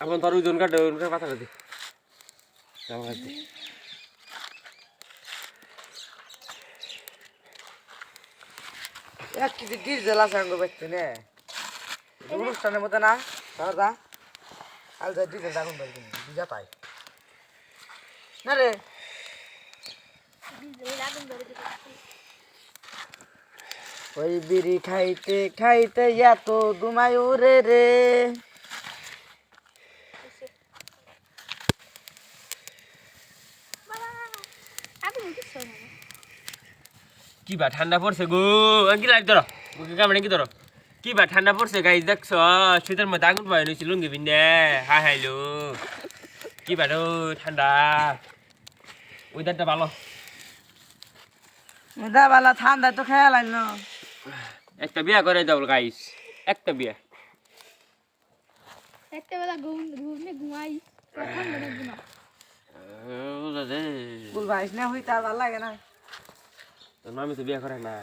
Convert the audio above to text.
এখন তোর ওজন কাটে ওজন পাতা কাটে এক কেজি ডিজেল আছে আঙ্গুর বেচতে নে অনুষ্ঠানের মধ্যে না দাদা আল যা ডিজেল আগুন বেচতে বুঝা পাই না রে ওই বিড়ি খাইতে খাইতে এত দুমায়ু রে রে কি বা ঠান্ডা পড়ছে গো কি লাগ ধরো বুকে কামড়ে কি ধরো কি বা ঠান্ডা পড়ছে গাইস দেখছ শীতের মধ্যে আগুন পাই নইছিল লুঙ্গি পিন্দে হাই হাইলো কি বা ঠান্ডা ওয়েদারটা ভালো মেদা বালা ঠান্ডা তো খেয়াল আইলো একটা বিয়া করে দাও গাইস একটা বিয়া একটা বেলা ঘুমে ঘুমাই এখন মনে ঘুমা বল ভাইস না হই তার ভালো লাগে না তোর মামি তো বিয়া করে না